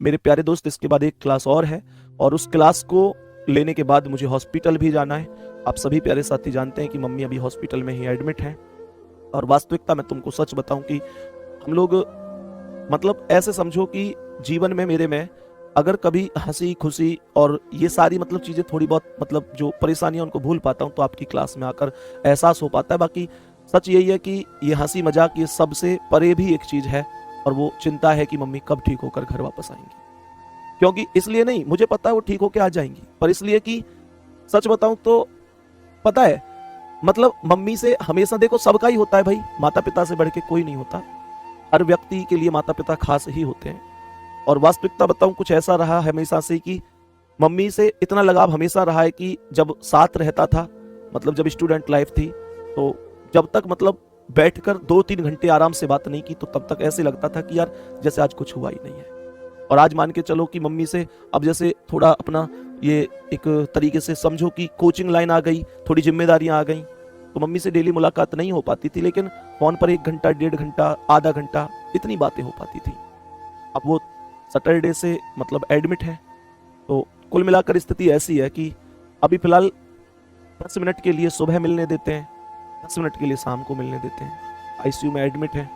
मेरे प्यारे दोस्त, इसके बाद एक क्लास और है और उस क्लास को लेने के बाद मुझे हॉस्पिटल भी जाना है। आप सभी प्यारे साथी जानते हैं कि मम्मी अभी हॉस्पिटल में ही एडमिट हैं और वास्तविकता मैं तुमको सच बताऊं कि हम लोग मतलब ऐसे समझो कि जीवन में मेरे में अगर कभी हंसी खुशी और ये सारी मतलब चीज़ें थोड़ी बहुत मतलब जो परेशानियां उनको भूल पाता हूं तो आपकी क्लास में आकर एहसास हो पाता है। बाकी सच यही है कि ये हंसी मजाक ये सबसे परे भी एक चीज़ है और वो चिंता है कि मम्मी कब ठीक होकर घर वापस आएंगी। क्योंकि इसलिए नहीं, मुझे पता है वो ठीक होकर आ जाएंगी, पर इसलिए कि सच बताऊं तो पता है मतलब मम्मी से हमेशा देखो सबका ही होता है भाई, माता पिता से बढ़ के कोई नहीं होता। हर व्यक्ति के लिए माता पिता खास ही होते हैं और वास्तविकता बताऊं कुछ ऐसा रहा हमेशा से कि मम्मी से इतना लगाव हमेशा रहा है कि जब साथ रहता था मतलब जब स्टूडेंट लाइफ थी तो जब तक मतलब बैठकर 2-3 घंटे आराम से बात नहीं की तो तब तक ऐसे लगता था कि यार जैसे आज कुछ हुआ ही नहीं है। और आज मान के चलो कि मम्मी से अब जैसे थोड़ा अपना ये एक तरीके से समझो कि कोचिंग लाइन आ गई, थोड़ी जिम्मेदारियां आ गई, तो मम्मी से डेली मुलाकात नहीं हो पाती थी, लेकिन फोन पर 1 घंटा 1.5 घंटा आधा घंटा इतनी बातें हो पाती थी। अब वो सैटरडे से मतलब एडमिट है तो कुल मिलाकर स्थिति ऐसी है कि अभी फिलहाल 10 मिनट के लिए सुबह मिलने देते हैं, 10 मिनट के लिए शाम को मिलने देते हैं। आईसीयू में एडमिट है।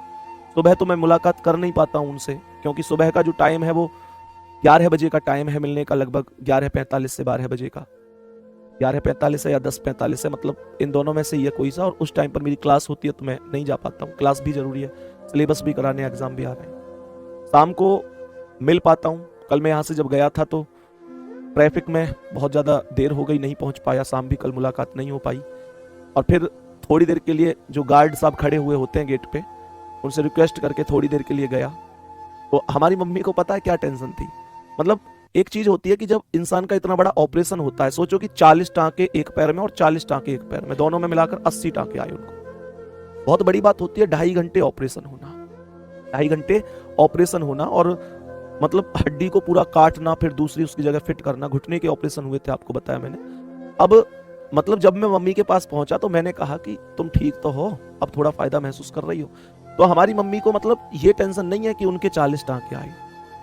सुबह तो मैं मुलाकात कर नहीं पाता हूँ उनसे क्योंकि सुबह का जो टाइम है वो 11 बजे का टाइम है मिलने का, लगभग 11:45 से 12 बजे का। 11:45 है या 10:45 है, मतलब इन दोनों में से ये कोई सा, और उस टाइम पर मेरी क्लास होती है तो मैं नहीं जा पाता हूँ। क्लास भी जरूरी है, सिलेबस भी कराने, एग्जाम भी आ रहे हैं। शाम को मिल पाता हूँ। कल मैं यहाँ से जब गया था तो ट्रैफिक में बहुत ज़्यादा देर हो गई, नहीं पहुँच पाया। शाम भी कल मुलाकात नहीं हो पाई और फिर थोड़ी देर के लिए जो गार्ड साहब खड़े हुए होते हैं गेट पे, उनसे रिक्वेस्ट करके थोड़ी देर के लिए गया। तो हमारी मम्मी को पता है क्या टेंशन थी। मतलब एक चीज होती है कि जब इंसान का इतना बड़ा ऑपरेशन होता है, सोचो कि 40 टांके एक पैर में और 40 टांके एक पैर में, दोनों में मिलाकर 80 टांके आए उनको। बहुत बड़ी बात होती है 2.5 घंटे ऑपरेशन होना, 2.5 घंटे ऑपरेशन होना और मतलब हड्डी को पूरा काटना फिर दूसरी उसकी जगह फिट करना। घुटने के ऑपरेशन हुए थे, आपको बताया मैंने। अब मतलब जब मैं मम्मी के पास पहुंचा तो मैंने कहा कि तुम ठीक तो हो, अब थोड़ा फायदा महसूस कर रही हो। तो हमारी मम्मी को मतलब ये टेंशन नहीं है कि उनके 40 टांके आए,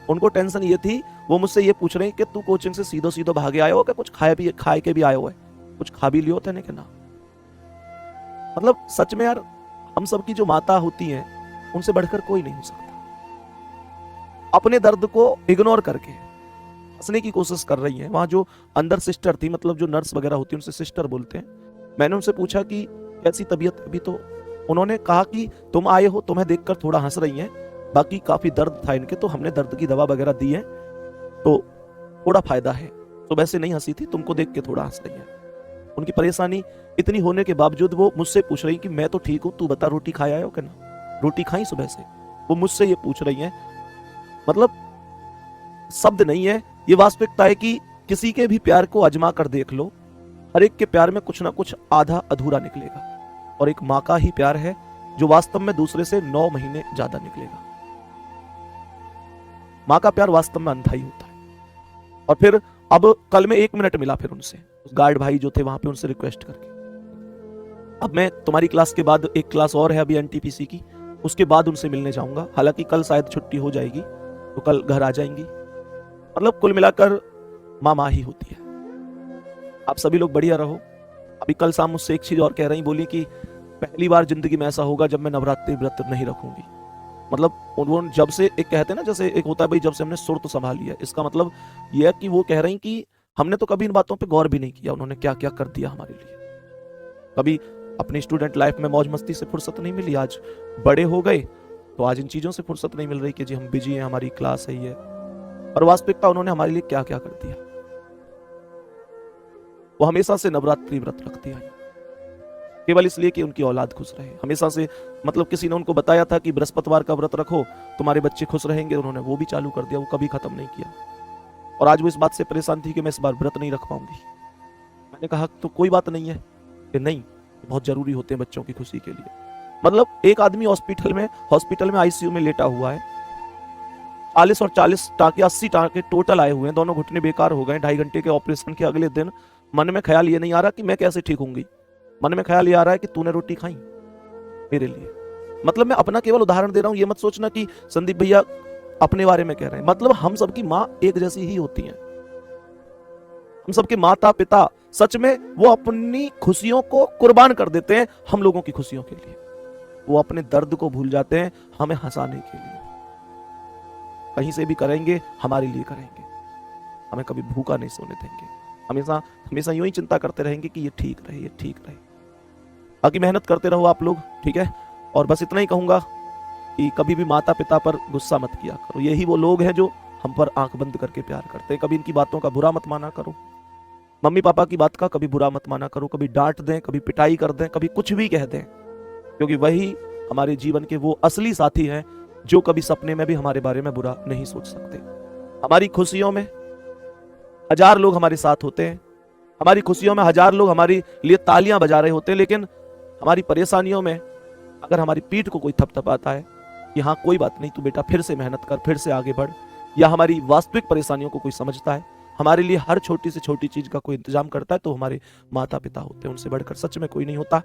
उनको टेंशन ये थी, वो मुझसे ये पूछ रहे हैं कि तू कोचिंग से सीधो सीधो भागे आए हो क्या, कुछ खाए के भी आए हो है, कुछ खा भी लियो थे ना। मतलब सच में यार, हम सबकी जो माता होती हैं उनसे बढ़कर कोई नहीं हो सकता। अपने दर्द को इग्नोर करके हंसने की कोशिश कर रही हैं। वहां जो अंदर सिस्टर थी, मतलब जो नर्स वगैरह होती है उनसे सिस्टर बोलते हैं, मैंने उनसे पूछा कि कैसी तबीयत अभी, तो उन्होंने कहा कि तुम आए हो, तुम्हें देखकर थोड़ा हंस रही हैं, बाकी काफी दर्द था इनके, तो हमने दर्द की दवा वगैरह दी है तो थोड़ा फायदा है। तो वैसे नहीं हंसी थी, तुमको देख के थोड़ा हंस रही है। उनकी परेशानी इतनी होने के बावजूद वो मुझसे पूछ रही कि मैं तो ठीक हूं, तू बता रोटी खाया हो क्या ना, रोटी खाई सुबह से, वो मुझसे ये पूछ रही है। मतलब शब्द नहीं है, ये वास्तविकता है कि किसी के भी प्यार को आजमा कर देख लो, हर एक के प्यार में कुछ ना कुछ आधा अधूरा निकलेगा। और एक माँ का ही प्यार है जो वास्तव में दूसरे से 9 महीने ज्यादा निकलेगा। माँ का प्यार वास्तव में अनथा ही होता है। और फिर अब कल में 1 मिनट मिला फिर उनसे, गार्ड भाई जो थे वहां पे, उनसे रिक्वेस्ट करके, अब मैं तुम्हारी क्लास के बाद एक क्लास और है अभी एनटीपीसी की, उसके बाद उनसे मिलने जाऊंगा। हालांकि कल शायद छुट्टी हो जाएगी तो कल घर आ जाएंगी। मतलब कुल मिलाकर माँ ही होती है। आप सभी लोग बढ़िया रहो। अभी कल शाम मुझसे एक चीज और कह रही, बोली कि पहली बार जिंदगी में ऐसा होगा जब मैं नवरात्रि व्रत नहीं रखूंगी। मतलब वो जब से एक कहते हैं ना, जैसे एक होता है भाई जब से हमने सुर तो संभाली है, इसका मतलब यह है कि वो कह रही कि हमने तो कभी इन बातों पे गौर भी नहीं किया, उन्होंने क्या क्या कर दिया हमारे लिए। कभी अपनी स्टूडेंट लाइफ में मौज मस्ती से फुर्सत नहीं मिली, आज बड़े हो गए तो आज इन चीजों से फुर्सत नहीं मिल रही कि जी हम बिजी हैं, हमारी क्लास है ये। और वास्तविकता उन्होंने हमारे लिए क्या क्या कर दिया। वो हमेशा से नवरात्रि व्रत रखती है केवल इसलिए कि उनकी औलाद खुश रहे। हमेशा से मतलब किसी ने उनको बताया था कि बृहस्पतिवार का व्रत रखो तुम्हारे बच्चे खुश रहेंगे, उन्होंने वो भी चालू कर दिया, वो कभी खत्म नहीं किया। और आज वो इस बात से परेशान थी कि मैं इस बार व्रत नहीं रख पाऊंगी। मैंने कहा तो कोई बात नहीं है, कि नहीं बहुत जरूरी होते हैं बच्चों की खुशी के लिए। मतलब एक आदमी हॉस्पिटल में आईसीयू में लेटा हुआ है, 40 और 40 टाके 80 टाके टोटल आए हुए हैं, दोनों घुटने बेकार हो गए 2.5 घंटे के ऑपरेशन के अगले दिन। मन में ख्याल ये नहीं आ रहा कि मैं कैसे ठीक होंगी, मन में ख्याल ये आ रहा है कि तूने रोटी खाई मेरे लिए। मतलब मैं अपना केवल उदाहरण दे रहा हूं, ये मत सोचना कि संदीप भैया अपने बारे में कह रहे हैं, मतलब हम सबकी माँ एक जैसी ही होती हैं। हम सबके माता पिता सच में वो अपनी खुशियों को कुर्बान कर देते हैं हम लोगों की खुशियों के लिए। वो अपने दर्द को भूल जाते हैं हमें हंसाने के लिए। कहीं से भी करेंगे हमारे लिए करेंगे, हमें कभी भूखा नहीं सोने देंगे, हमेशा हमेशा यूं ही चिंता करते रहेंगे कि ये ठीक रहे, ये ठीक रहे। बाकी मेहनत करते रहो आप लोग, ठीक है। और बस इतना ही कहूंगा कि कभी भी माता पिता पर गुस्सा मत किया करो। यही वो लोग हैं जो हम पर आंख बंद करके प्यार करते हैं। कभी इनकी बातों का बुरा मत माना करो। मम्मी पापा की बात का कभी बुरा मत माना करो। कभी डांट दें, कभी पिटाई कर दें, कभी कुछ भी कह दें, क्योंकि वही हमारे जीवन के वो असली साथी हैं जो कभी सपने में भी हमारे बारे में बुरा नहीं सोच सकते। हमारी खुशियों में 1000 लोग हमारे साथ होते हैं, हमारी खुशियों में 1000 लोग हमारे लिए तालियां बजा रहे होते हैं, लेकिन हमारी परेशानियों में अगर हमारी पीठ को कोई थपथपाता है कि हाँ कोई बात नहीं, तू बेटा फिर से मेहनत कर, फिर से आगे बढ़, या हमारी वास्तविक परेशानियों को कोई समझता है, हमारे लिए हर छोटी से छोटी चीज का कोई इंतजाम करता है, तो हमारे माता पिता होते हैं। उनसे बढ़कर सच में कोई नहीं होता।